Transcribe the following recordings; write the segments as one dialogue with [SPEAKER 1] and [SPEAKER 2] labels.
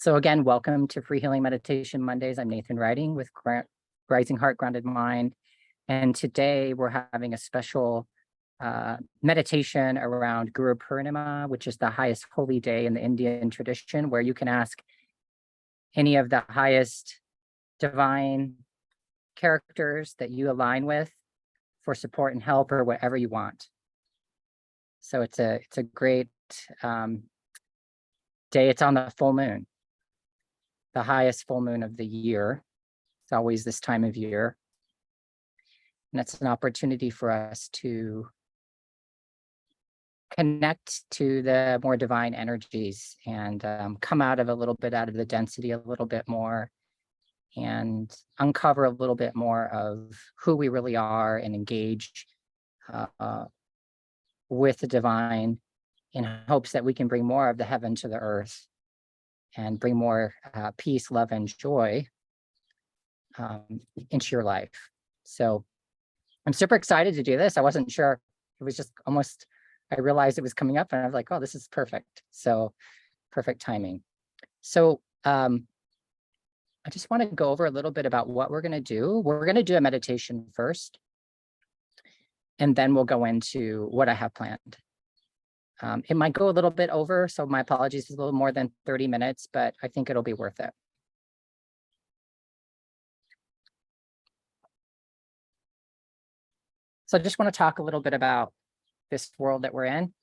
[SPEAKER 1] So again, welcome to Free Healing Meditation Mondays. I'm Nathan Riding with Rising Heart, Grounded Mind. And today we're having a special meditation around Guru Purnima, which is the highest holy day in the Indian tradition, where you can ask any of the highest divine characters that you align with for support and help or whatever you want. So it's a great day. It's on the full moon, the highest full moon of the year. It's always this time of year. And it's an opportunity for us to connect to the more divine energies and come out of the density a little bit more and uncover a little bit more of who we really are and engage with the divine in hopes that we can bring more of the heaven to the earth and bring more peace, love, and joy into your life. So I'm super excited to do this. I wasn't sure. It was just almost, I realized it was coming up and I was like, oh, this is perfect. So perfect timing. So I just want to go over a little bit about what we're going to do. We're going to do a meditation first, and then we'll go into what I have planned. It might go a little bit over, so my apologies, it's a little more than 30 minutes, but I think it'll be worth it. So I just want to talk a little bit about this world that we're in,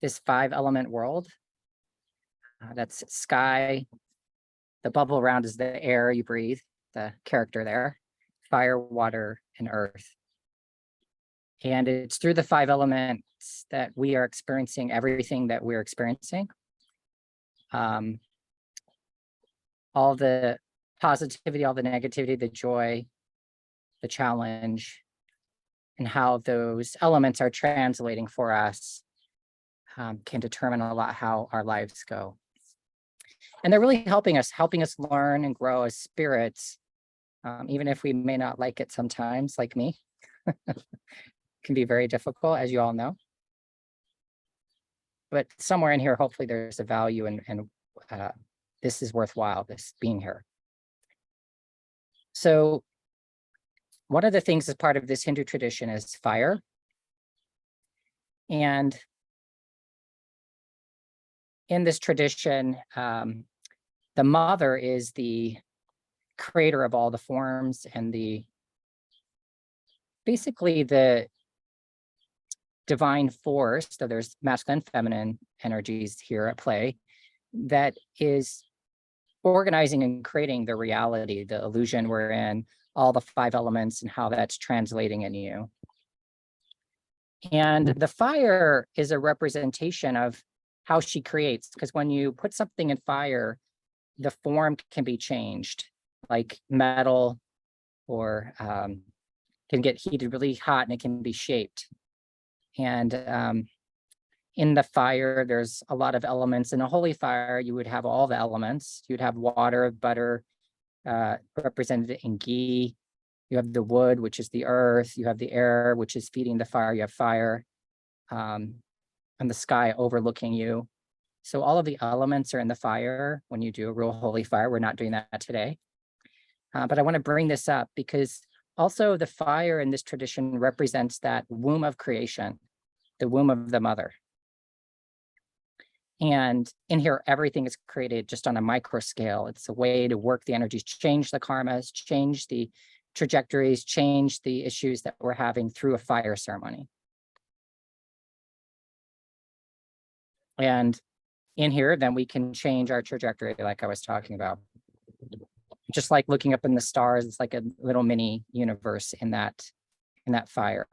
[SPEAKER 1] this 5-element world. That's sky. The bubble around is the air you breathe, the character there, fire, water, and earth. And it's through the 5 elements that we are experiencing everything that we're experiencing. All the positivity, all the negativity, the joy, the challenge, and how those elements are translating for us can determine a lot how our lives go. And they're really helping us learn and grow as spirits, even if we may not like it sometimes, like me. Can be very difficult, as you all know. But somewhere in here, hopefully there's a value and this is worthwhile, this being here. So one of the things as part of this Hindu tradition is fire. And in this tradition, the mother is the creator of all the forms and basically the divine force. So there's masculine and feminine energies here at play that is organizing and creating the reality, the illusion we're in, all the 5 elements and how that's translating in you. And the fire is a representation of how she creates, because when you put something in fire, the form can be changed, like metal, or can get heated really hot and it can be shaped. And in the fire, there's a lot of elements. In a holy fire, you would have all the elements. You'd have water, butter, represented in ghee. You have the wood, which is the earth. You have the air, which is feeding the fire. You have fire, and the sky overlooking you. So all of the elements are in the fire when you do a real holy fire. We're not doing that today. But I want to bring this up because also the fire in this tradition represents that womb of creation, the womb of the mother. And in here, everything is created just on a micro scale. It's a way to work the energies, change the karmas, change the trajectories, change the issues that we're having through a fire ceremony. And in here, then we can change our trajectory like I was talking about. Just like looking up in the stars, it's like a little mini universe in that fire.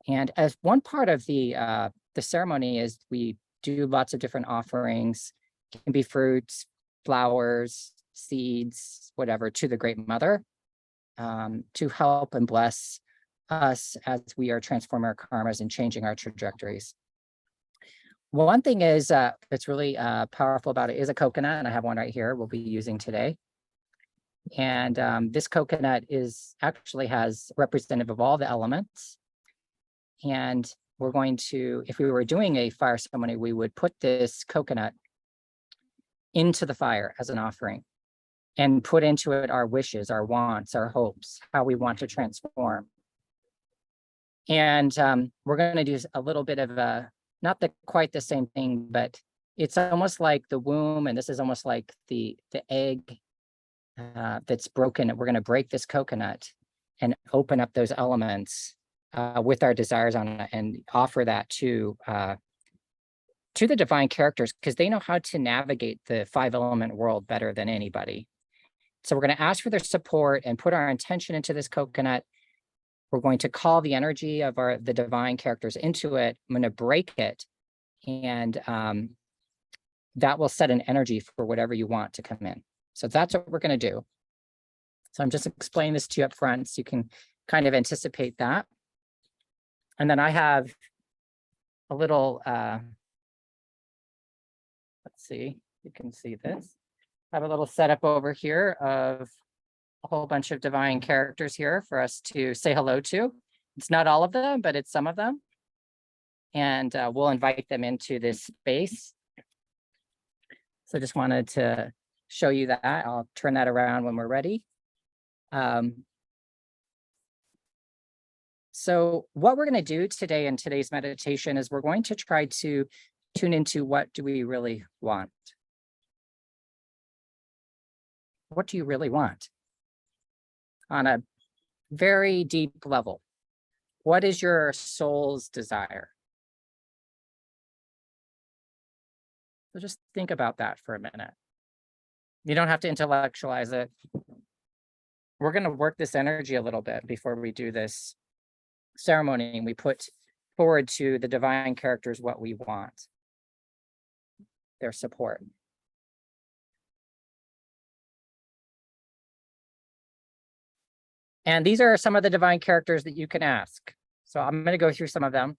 [SPEAKER 1] And as one part of the ceremony is we do lots of different offerings. It can be fruits, flowers, seeds, whatever, to the Great Mother, to help and bless us as we are transforming our karmas and changing our trajectories. One thing is that's really powerful about it is a coconut, and I have one right here we'll be using today. And this coconut actually has representative of all the elements. And we're going to, if we were doing a fire ceremony, we would put this coconut into the fire as an offering and put into it our wishes, our wants, our hopes, how we want to transform. And we're going to do a little bit of not quite the same thing, but it's almost like the womb, and this is almost like the egg that's broken. We're going to break this coconut and open up those elements with our desires on it and offer that to the divine characters, because they know how to navigate the 5-element world better than anybody. So we're going to ask for their support and put our intention into this coconut. We're going to call the energy of the divine characters into it. I'm going to break it, and that will set an energy for whatever you want to come in. So that's what we're going to do. So I'm just explaining this to you up front so you can kind of anticipate that. And then I have a little, let's see, you can see this. I have a little setup over here of a whole bunch of divine characters here for us to say hello to. It's not all of them, but it's some of them. And we'll invite them into this space. So just wanted to show you that. I'll turn that around when we're ready. So what we're going to do today in today's meditation is we're going to try to tune into what do we really want? What do you really want? On a very deep level, what is your soul's desire? So just think about that for a minute. You don't have to intellectualize it. We're going to work this energy a little bit before we do this ceremony, and we put forward to the divine characters what we want, their support. And these are some of the divine characters that you can ask. So I'm going to go through some of them.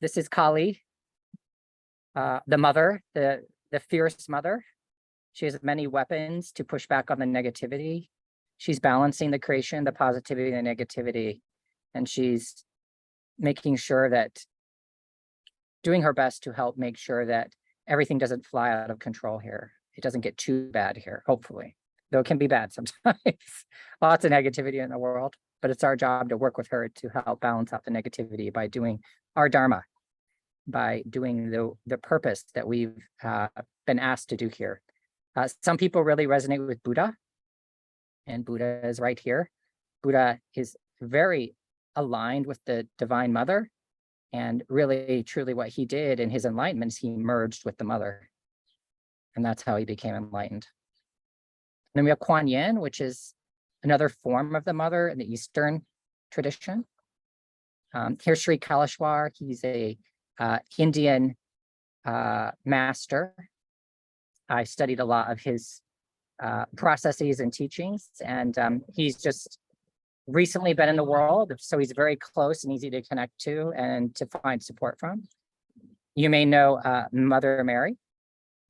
[SPEAKER 1] This is Kali, the mother, the fierce mother. She has many weapons to push back on the negativity. She's balancing the creation, the positivity, and the negativity. And she's making sure that, doing her best to help make sure that everything doesn't fly out of control here. It doesn't get too bad here, hopefully. Though it can be bad sometimes. Lots of negativity in the world, but it's our job to work with her to help balance out the negativity by doing our dharma, by doing the purpose that we've been asked to do here. Some people really resonate with Buddha, and Buddha is right here. Buddha is very aligned with the Divine Mother, and really, truly what he did in his enlightenment is he merged with the Mother, and that's how he became enlightened. And then we have Kuan Yin, which is another form of the Mother in the Eastern tradition. Here's Sri Kaleshwar. He's a Indian master. I studied a lot of his processes and teachings, and he's just recently been in the world, so he's very close and easy to connect to and to find support from. You may know Mother Mary,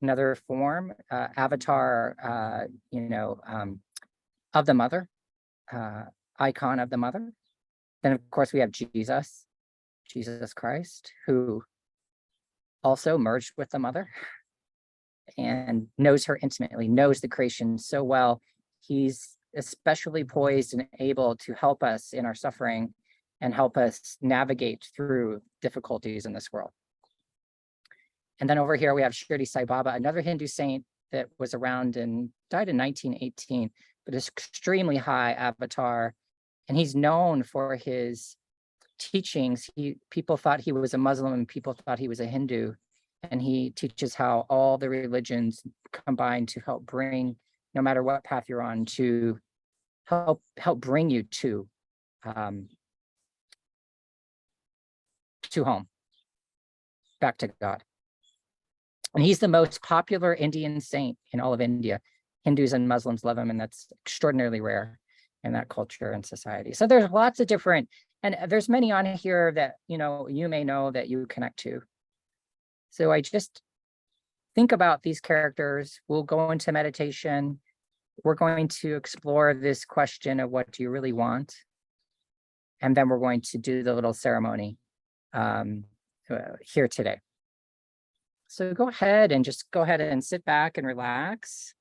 [SPEAKER 1] another form, avatar, of the Mother, icon of the Mother. Then, of course, we have Jesus Christ, who also merged with the Mother and knows her intimately, knows the creation so well. He's especially poised and able to help us in our suffering and help us navigate through difficulties in this world. And then over here, we have Shirdi Sai Baba, another Hindu saint that was around and died in 1918, but is extremely high avatar. And he's known for his teachings. People thought he was a Muslim and people thought he was a Hindu. And he teaches how all the religions combine to help bring, no matter what path you're on, to help bring you to home, back to God. And he's the most popular Indian saint in all of India. Hindus and Muslims love him, and that's extraordinarily rare in that culture and society. So there's lots of different, and there's many on here that you may know that you connect to. So I just think about these characters. We'll go into meditation. We're going to explore this question of what do you really want? And then we're going to do the little ceremony here today. So go ahead and sit back and relax.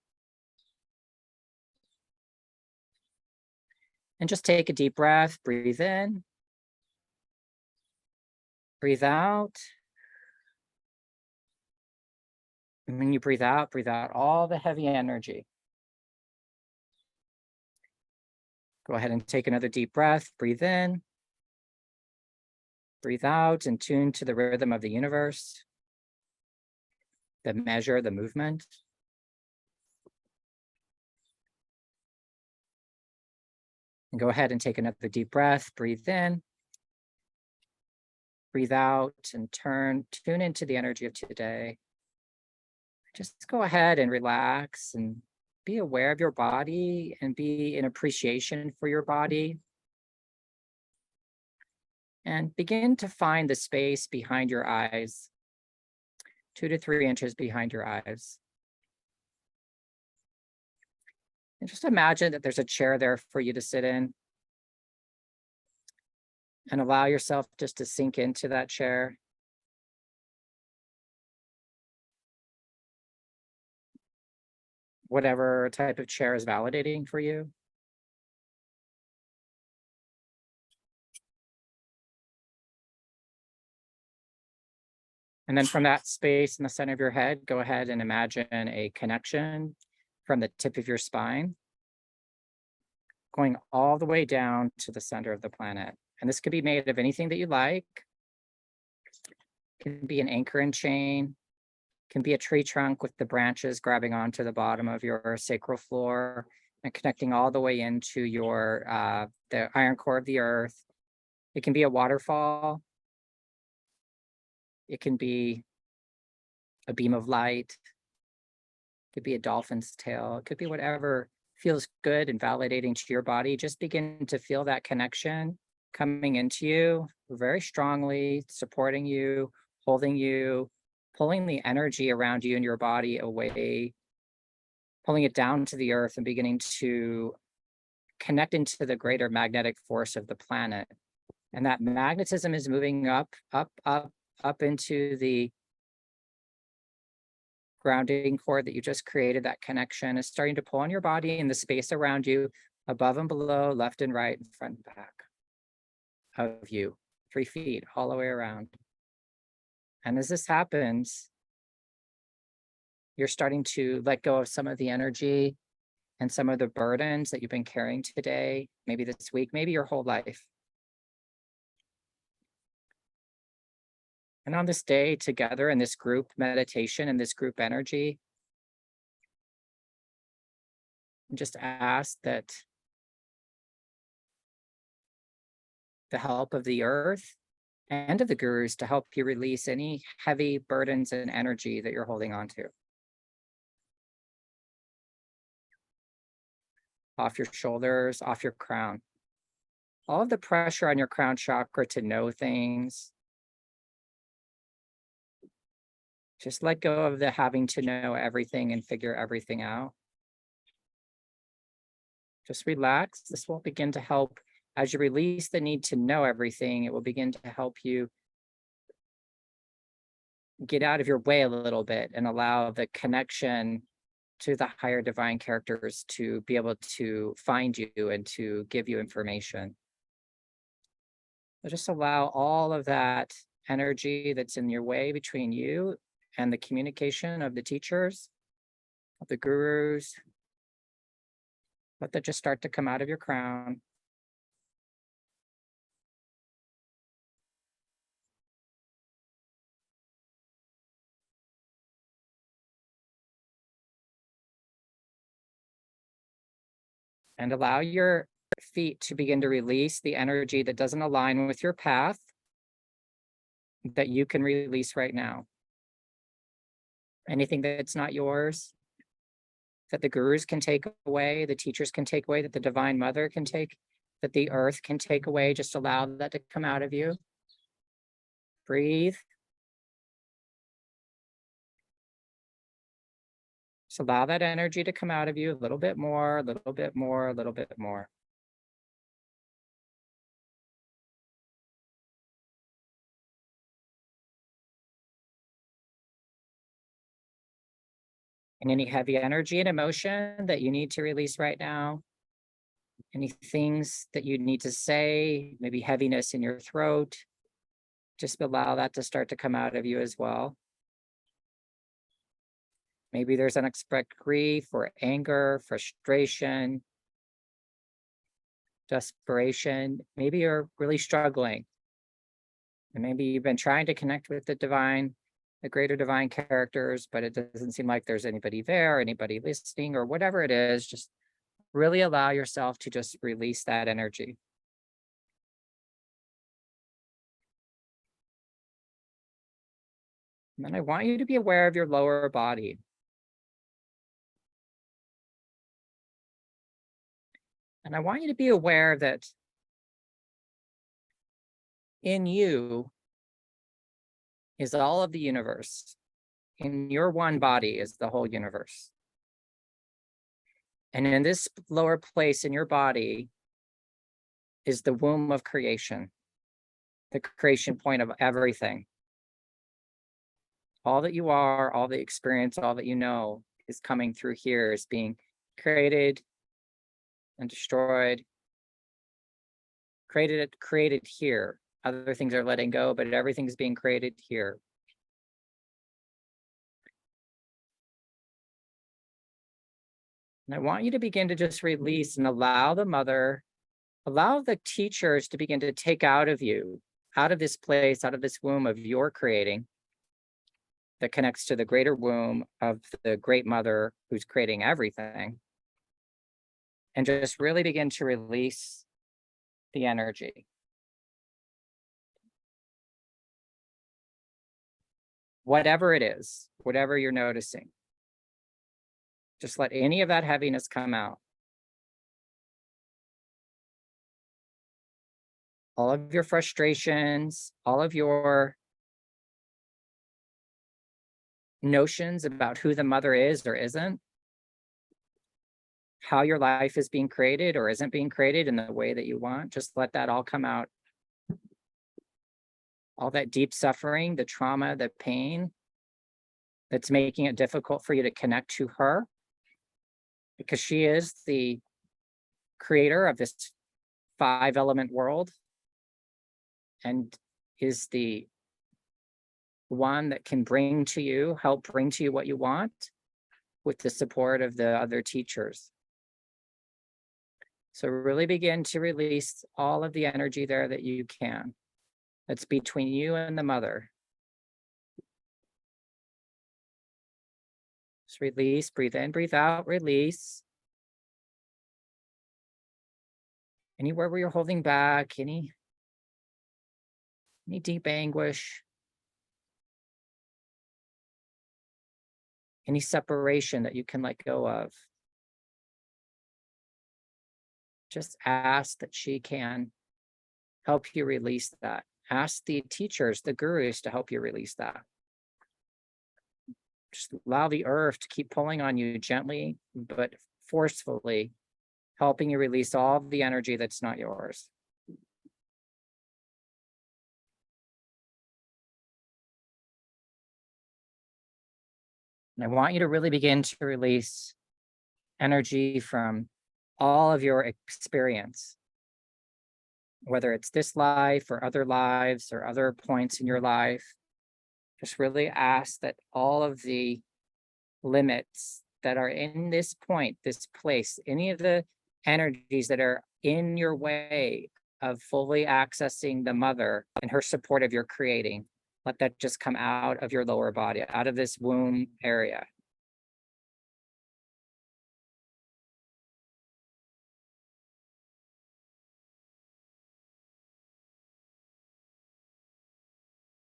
[SPEAKER 1] And just take a deep breath, breathe in, breathe out. And when you breathe out all the heavy energy. Go ahead and take another deep breath, breathe in, breathe out, and tune to the rhythm of the universe, the measure, the movement. And go ahead and take another deep breath, breathe in, breathe out, and tune into the energy of today. Just go ahead and relax and be aware of your body and be in appreciation for your body. And begin to find the space behind your eyes, 2 to 3 inches behind your eyes. And just imagine that there's a chair there for you to sit in. And allow yourself just to sink into that chair. Whatever type of chair is validating for you. And then from that space in the center of your head, go ahead and imagine a connection from the tip of your spine, going all the way down to the center of the planet. And this could be made of anything that you like. It can be an anchor and chain, can be a tree trunk with the branches grabbing onto the bottom of your sacral floor and connecting all the way into your the iron core of the earth. It can be a waterfall. It can be a beam of light. It could be a dolphin's tail. It could be whatever feels good and validating to your body. Just begin to feel that connection coming into you very strongly, supporting you, holding you, pulling the energy around you and your body away, pulling it down to the earth and beginning to connect into the greater magnetic force of the planet. And that magnetism is moving up into the grounding cord that you just created. That connection is starting to pull on your body and the space around you, above and below, left and right, and front and back of you, 3 feet all the way around. And as this happens, you're starting to let go of some of the energy and some of the burdens that you've been carrying today, maybe this week, maybe your whole life. And on this day together in this group meditation and this group energy, just ask that the help of the earth and of the gurus to help you release any heavy burdens and energy that you're holding on to. Off your shoulders, off your crown. All of the pressure on your crown chakra to know things. Just let go of the having to know everything and figure everything out. Just relax. This will begin to help as you release the need to know everything. It will begin to help you get out of your way a little bit and allow the connection to the higher divine characters to be able to find you and to give you information. So just allow all of that energy that's in your way between you and the communication of the teachers, of the gurus. Let that just start to come out of your crown. And allow your feet to begin to release the energy that doesn't align with your path that you can release right now. Anything that's not yours, that the gurus can take away, the teachers can take away, that the divine mother can take, that the earth can take away, just allow that to come out of you. Breathe. Just allow that energy to come out of you a little bit more, a little bit more, a little bit more. And any heavy energy and emotion that you need to release right now, any things that you need to say, maybe heaviness in your throat, just allow that to start to come out of you as well. Maybe there's unexpressed grief or anger, frustration, desperation. Maybe you're really struggling. And maybe you've been trying to connect with the divine, the greater divine characters, but it doesn't seem like there's anybody there, anybody listening, or whatever it is. Just really allow yourself to just release that energy. And then I want you to be aware of your lower body. And I want you to be aware that in you is all of the universe. In your one body is the whole universe. And in this lower place in your body is the womb of creation, the creation point of everything. All that you are, all the experience, all that you know is coming through here, is being created and destroyed, created here. Other things are letting go, but everything's being created here. And I want you to begin to just release and allow the mother, allow the teachers to begin to take out of you, out of this place, out of this womb of your creating that connects to the greater womb of the great mother who's creating everything. And just really begin to release the energy. Whatever it is, whatever you're noticing, just let any of that heaviness come out. All of your frustrations, all of your notions about who the mother is or isn't, how your life is being created or isn't being created in the way that you want, just let that all come out. All that deep suffering, the trauma, the pain that's making it difficult for you to connect to her, because she is the creator of this 5-element world and is the one that can help bring to you what you want with the support of the other teachers. So really begin to release all of the energy there that you can. That's between you and the mother. Just release, breathe in, breathe out, release. Anywhere where you're holding back, any deep anguish, any separation that you can let go of. Just ask that she can help you release that. Ask the teachers, the gurus, to help you release that. Just allow the earth to keep pulling on you gently, but forcefully, helping you release all the energy that's not yours. And I want you to really begin to release energy from all of your experience, whether it's this life or other lives or other points in your life. Just really ask that all of the limits that are in this point, this place, any of the energies that are in your way of fully accessing the mother and her support of your creating, let that just come out of your lower body, out of this womb area.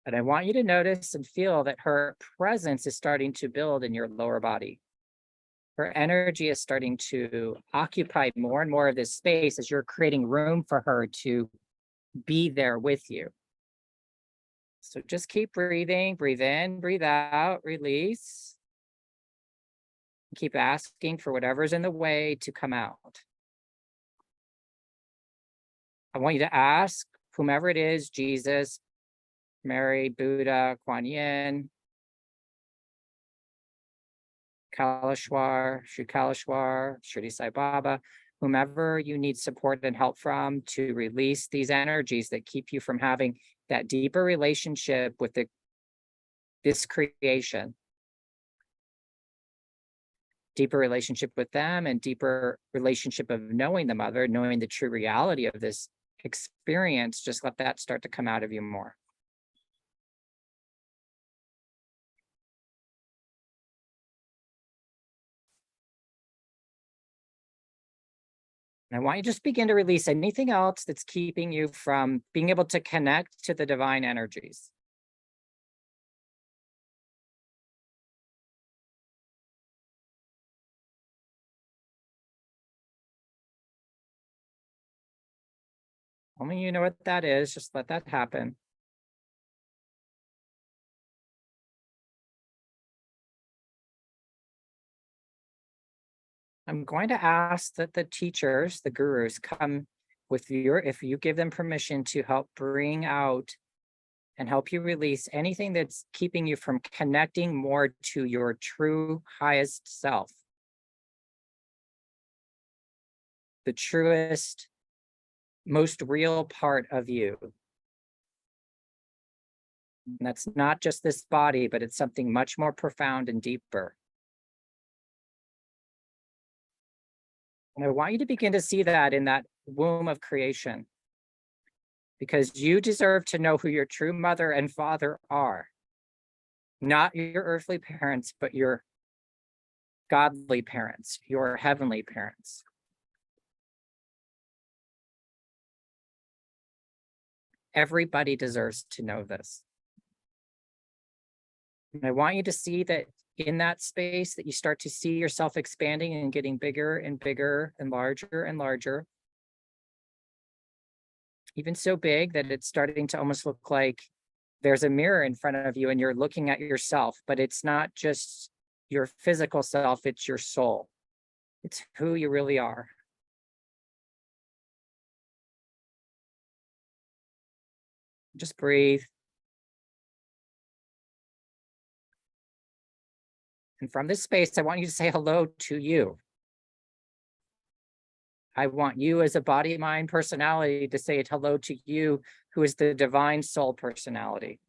[SPEAKER 1] And I want you to notice and feel that her presence is starting to build in your lower body. Her energy is starting to occupy more and more of this space as you're creating room for her to be there with you. So just keep breathing, breathe in, breathe out, release. Keep asking for whatever's in the way to come out. I want you to ask whomever it is, Jesus, Mary, Buddha, Kuan Yin, Kalashwar, Shri Kalashwar, Shri Sai Baba, whomever you need support and help from to release these energies that keep you from having that deeper relationship with this creation, deeper relationship with them and deeper relationship of knowing the mother, knowing the true reality of this experience. Just let that start to come out of you more. And I want you to just begin to release anything else that's keeping you from being able to connect to the divine energies. Only you know what that is. Just let that happen. I'm going to ask that the teachers, the gurus, come with if you give them permission to help bring out and help you release anything that's keeping you from connecting more to your true highest self, the truest, most real part of you. And that's not just this body, but it's something much more profound and deeper. And I want you to begin to see that in that womb of creation, because you deserve to know who your true mother and father are. Not your earthly parents, but your godly parents, your heavenly parents. Everybody deserves to know this. And I want you to see that in that space that you start to see yourself expanding and getting bigger and bigger and larger and larger. Even so big that it's starting to almost look like there's a mirror in front of you and you're looking at yourself, but it's not just your physical self, it's your soul. It's who you really are. Just breathe. And from this space, I want you to say hello to you. I want you as a body, mind, personality to say it hello to you, who is the divine soul personality.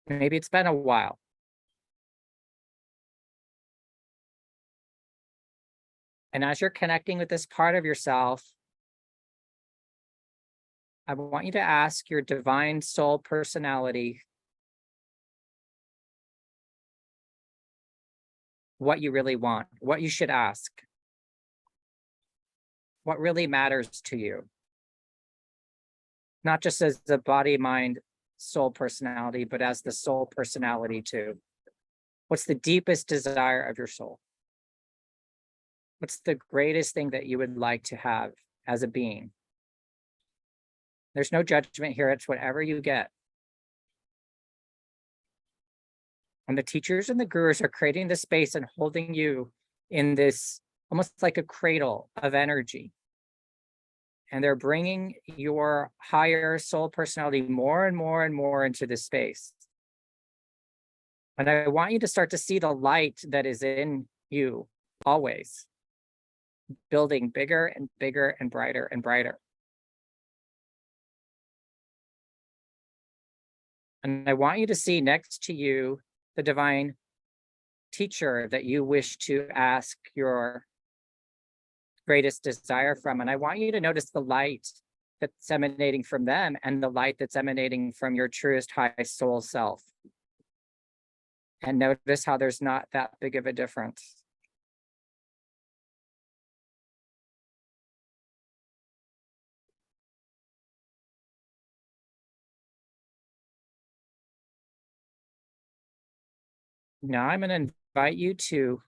[SPEAKER 1] Maybe it's been a while. And as you're connecting with this part of yourself, I want you to ask your divine soul personality what you really want, what you should ask, what really matters to you. Not just as the body, mind, soul personality, but as the soul personality too. What's the deepest desire of your soul? What's the greatest thing that you would like to have as a being? There's no judgment here. It's whatever you get. And the teachers and the gurus are creating the space and holding you in this almost like a cradle of energy. And they're bringing your higher soul personality more and more and more into this space. And I want you to start to see the light that is in you always, building bigger and bigger and brighter and brighter. And I want you to see next to you the divine teacher that you wish to ask your greatest desire from. And I want you to notice the light that's emanating from them and the light that's emanating from your truest highest soul self. And notice how there's not that big of a difference. Now I'm going to invite you to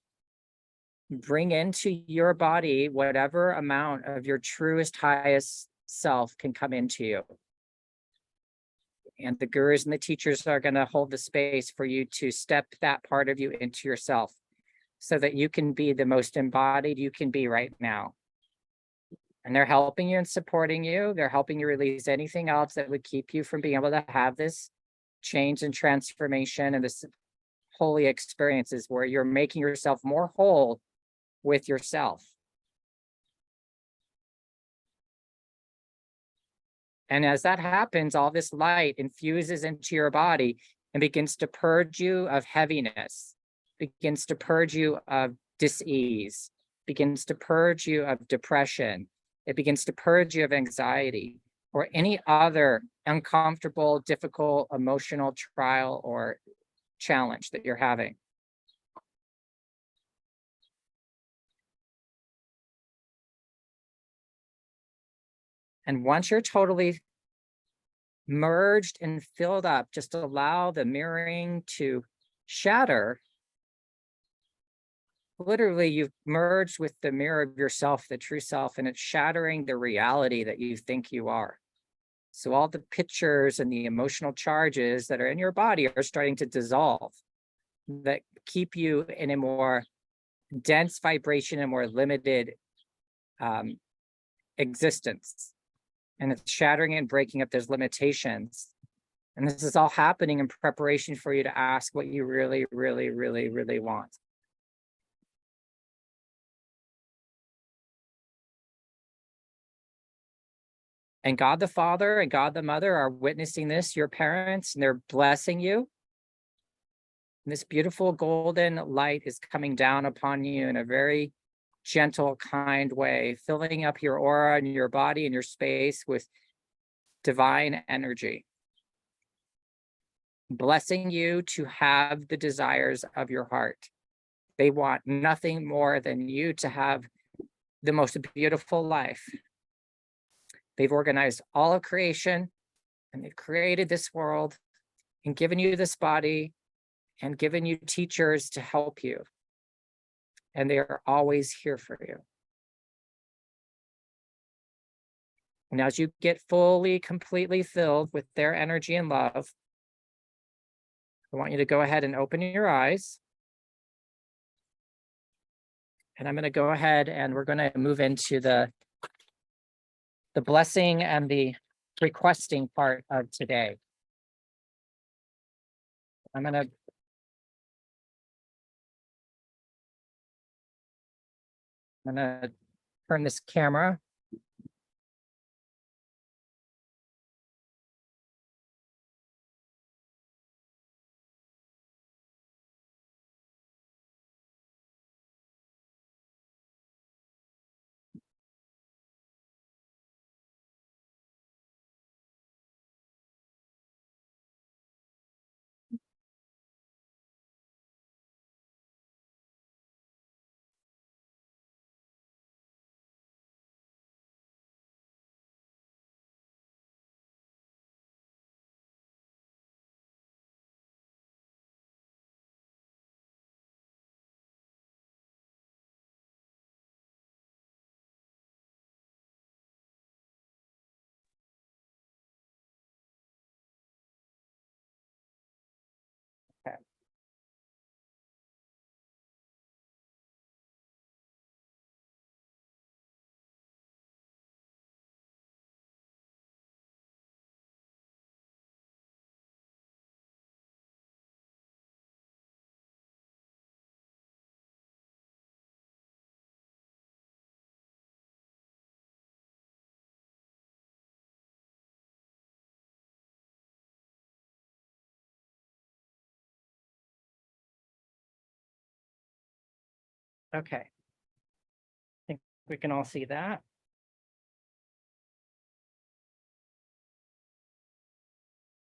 [SPEAKER 1] bring into your body whatever amount of your truest, highest self can come into you. And the gurus and the teachers are going to hold the space for you to step that part of you into yourself so that you can be the most embodied you can be right now. And they're helping you and supporting you. They're helping you release anything else that would keep you from being able to have this change and transformation and this holy experiences where you're making yourself more whole with yourself. And as that happens, all this light infuses into your body and begins to purge you of heaviness, begins to purge you of dis-ease, begins to purge you of depression. It begins to purge you of anxiety or any other uncomfortable, difficult emotional trial or challenge that you're having. And once you're totally merged and filled up, just allow the mirroring to shatter. Literally, you've merged with the mirror of yourself, the true self, and it's shattering the reality that you think you are. So all the pictures and the emotional charges that are in your body are starting to dissolve, that keep you in a more dense vibration and more limited existence. And it's shattering and breaking up those limitations. And this is all happening in preparation for you to ask what you really, really, really, really want. And God the Father and God the Mother are witnessing this, your parents, and they're blessing you. And this beautiful golden light is coming down upon you in a very gentle, kind way, filling up your aura and your body and your space with divine energy. Blessing you to have the desires of your heart. They want nothing more than you to have the most beautiful life. They've organized all of creation and they've created this world and given you this body and given you teachers to help you. And they are always here for you. And as you get fully, completely filled with their energy and love, I want you to go ahead and open your eyes. And I'm going to go ahead and we're going to move into the blessing and the requesting part of today. I'm going to turn this camera. Okay. Okay. I think we can all see that.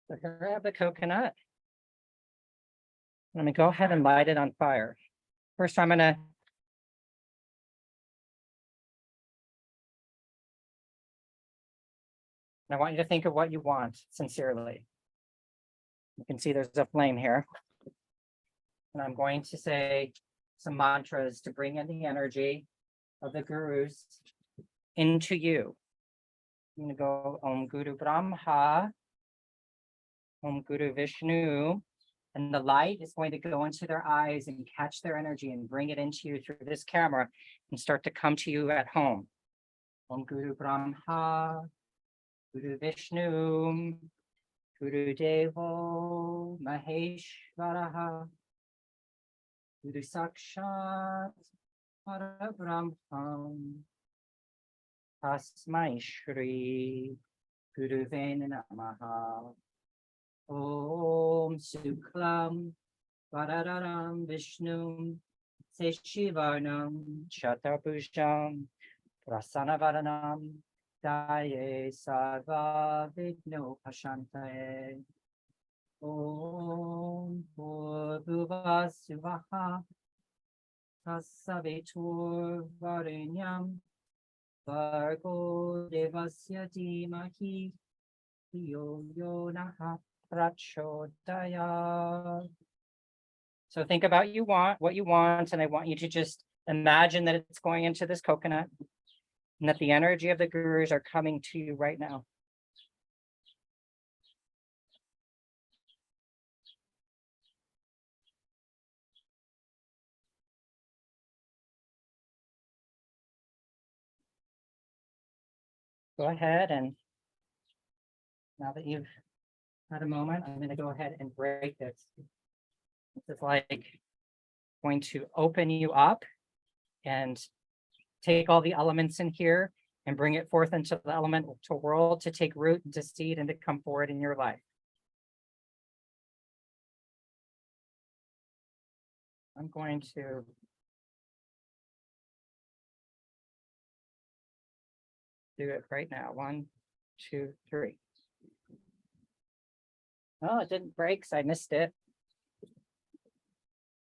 [SPEAKER 1] So here I have the coconut. Let me go ahead and light it on fire. First, I'm going to I want you to think of what you want sincerely. You can see there's a flame here. And I'm going to say some mantras to bring in the energy of the gurus into you. I'm going to go Om Guru Brahma, Om Guru Vishnu, and the light is going to go into their eyes and catch their energy and bring it into you through this camera and start to come to you at home. Om Guru Brahma, Guru Vishnu, Guru Devo Maheshwaraha, Guru Sakshat Parabrahmam, Tasmai Shri Guruve Namaha. Om Suklam Varadaram Vishnu Seshivarnam Chaturabhujam Prasanavaranam Daye Sarva Vigno Pashantaye. Om Bhurbuva Suvaha Tasavetur Varenyam Vargo Devasya Dhimahi Yo Yonaha Prachodaya. So think about what you want, and I want you to just imagine that it's going into this coconut and that the energy of the gurus are coming to you right now. Go ahead, and now that you've had a moment, I'm going to go ahead and break this. This is like going to open you up and take all the elements in here and bring it forth into the elemental world to take root and to seed and to come forward in your life. I'm going to do it right now. 1, 2, 3. Oh, it didn't break, so I missed it.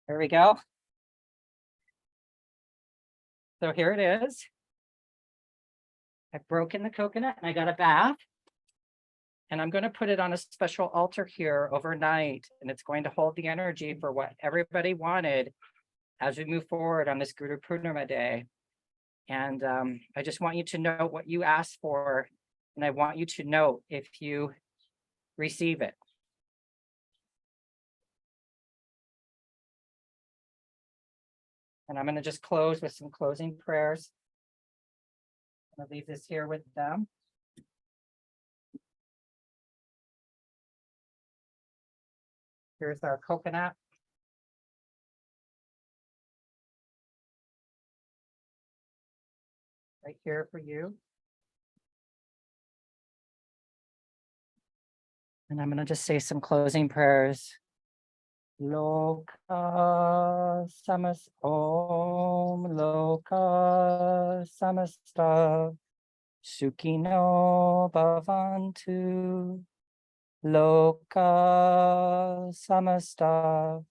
[SPEAKER 1] There we go. So here it is. I've broken the coconut and I got a bath. And I'm going to put it on a special altar here overnight. And it's going to hold the energy for what everybody wanted as we move forward on this Guru Purnima day. And I just want you to know what you asked for. And I want you to know if you receive it. And I'm going to just close with some closing prayers. I'm going to leave this here with them. Here's our coconut. Right here for you. And I'm going to just say some closing prayers. Loka samas om loka samasta sukhino bhavantu loka samasta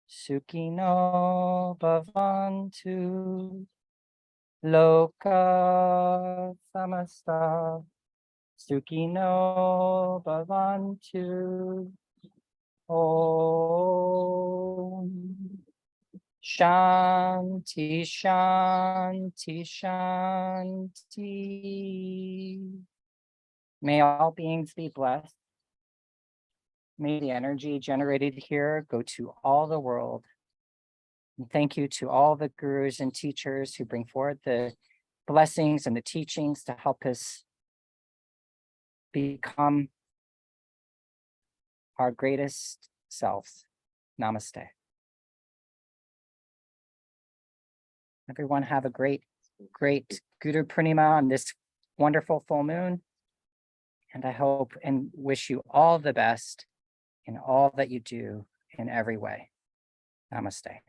[SPEAKER 1] sukhino bhavantu loka samasta sukhino bhavantu. Om Shanti Shanti Shanti. May all beings be blessed. May the energy generated here go to all the world. And thank you to all the gurus and teachers who bring forward the blessings and the teachings to help us become our greatest selves. Namaste. Everyone have a great Guru Purnima on this wonderful full moon. And I hope and wish you all the best in all that you do in every way. Namaste.